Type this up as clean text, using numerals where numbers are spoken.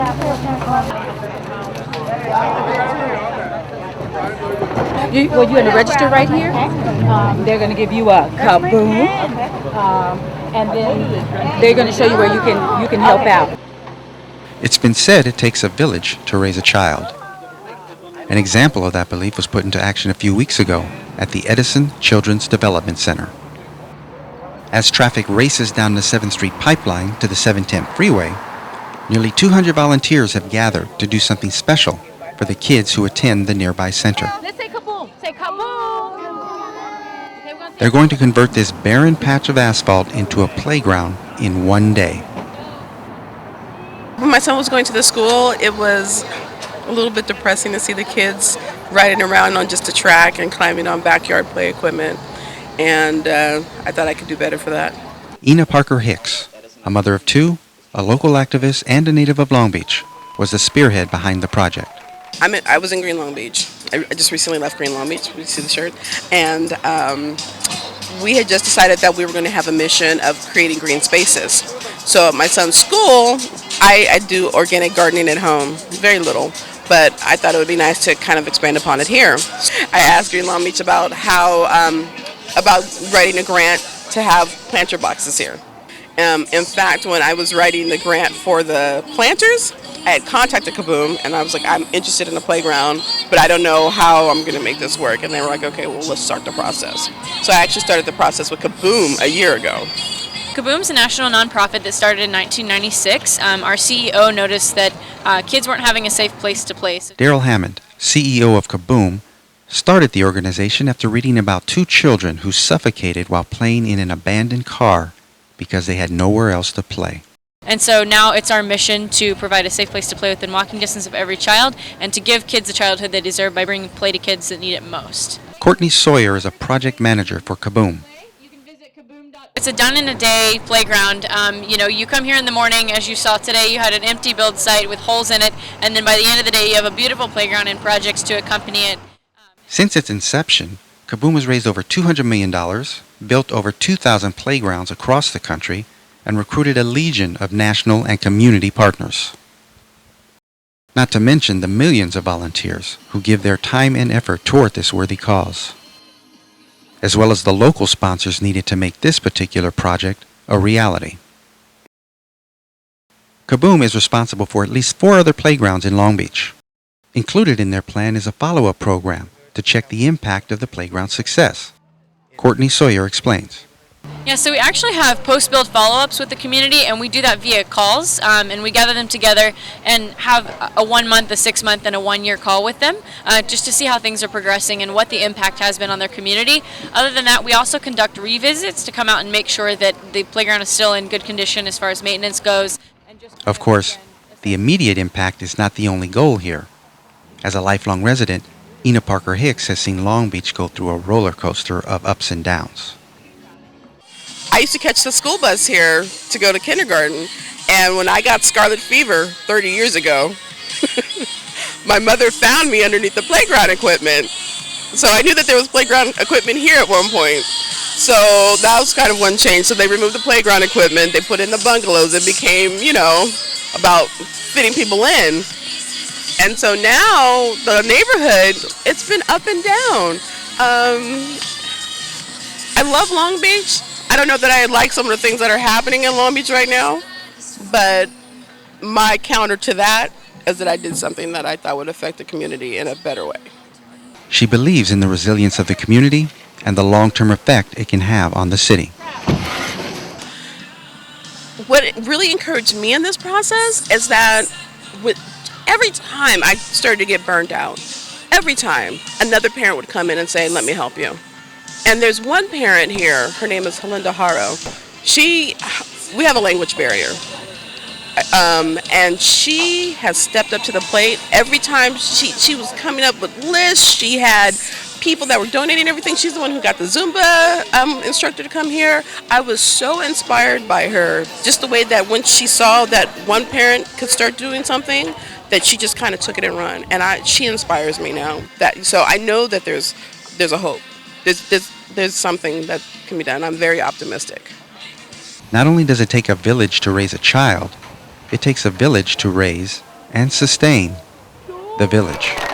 Well, you're going to register right here. They're going to give you a kaboom, and then they're going to show you where you can help out. It's been said it takes a village to raise a child. An example of that belief was put into action a few weeks ago at the Edison Children's Development Center. As traffic races down the 7th Street pipeline to the 710 freeway, nearly 200 volunteers have gathered to do something special for the kids who attend the nearby center. Let's say kaboom. Say kaboom. They're going to convert this barren patch of asphalt into a playground in one day. When my son was going to the school, it was a little bit depressing to see the kids riding around on just a track and climbing on backyard play equipment. And I thought I could do better for that. Ina Parker Hicks, a mother of two, a local activist, and a native of Long Beach, was the spearhead behind the project. I was in Green Long Beach. I just recently left Green Long Beach. You see the shirt? And we had just decided that we were going to have a mission of creating green spaces. So at my son's school, I do organic gardening at home, very little. But I thought it would be nice to kind of expand upon it here. I asked Green Long Beach about about writing a grant to have planter boxes here. In fact, when I was writing the grant for the planters, I had contacted Kaboom, and I was like, I'm interested in a playground, but I don't know how I'm going to make this work. And they were like, okay, well, let's start the process. So I actually started the process with Kaboom a year ago. Kaboom's a national nonprofit that started in 1996. Our CEO noticed that kids weren't having a safe place to play. Daryl Hammond, CEO of Kaboom, started the organization after reading about two children who suffocated while playing in an abandoned car because they had nowhere else to play. And so now it's our mission to provide a safe place to play within walking distance of every child and to give kids the childhood they deserve by bringing play to kids that need it most. Courtney Sawyer is a project manager for Kaboom. It's a done-in-a-day playground. You come here in the morning, as you saw today, you had an empty build site with holes in it, and then by the end of the day you have a beautiful playground and projects to accompany it. Since its inception, Kaboom has raised over $200 million, built over 2,000 playgrounds across the country, and recruited a legion of national and community partners. Not to mention the millions of volunteers who give their time and effort toward this worthy cause, as well as the local sponsors needed to make this particular project a reality. Kaboom is responsible for at least 4 other playgrounds in Long Beach. Included in their plan is a follow-up program to check the impact of the playground's success. Courtney Sawyer explains. Yeah, so we actually have post-build follow-ups with the community, and we do that via calls, and we gather them together and have a 1 month, a 6 month, and a 1 year call with them, just to see how things are progressing and what the impact has been on their community. Other than that, we also conduct revisits to come out and make sure that the playground is still in good condition as far as maintenance goes. Of course, the immediate impact is not the only goal here. As a lifelong resident, Ina Parker Hicks has seen Long Beach go through a roller coaster of ups and downs. I used to catch the school bus here to go to kindergarten, and when I got scarlet fever 30 years ago, my mother found me underneath the playground equipment. So I knew that there was playground equipment here at one point. So that was kind of one change. So they removed the playground equipment, they put in the bungalows, it became, about fitting people in. And so now the neighborhood, it's been up and down. I love Long Beach. I don't know that I like some of the things that are happening in Long Beach right now, but my counter to that is that I did something that I thought would affect the community in a better way. She believes in the resilience of the community and the long-term effect it can have on the city. What really encouraged me in this process is that every time I started to get burned out, every time another parent would come in and say, let me help you. And there's one parent here, her name is Helinda Haro. We have a language barrier. And she has stepped up to the plate. Every time she was coming up with lists, she had people that were donating everything. She's the one who got the Zumba instructor to come here. I was so inspired by her, just the way that when she saw that one parent could start doing something, that she just kind of took it and run. And she inspires me now. So I know that there's a hope. There's something that can be done. I'm very optimistic. Not only does it take a village to raise a child, it takes a village to raise and sustain the village.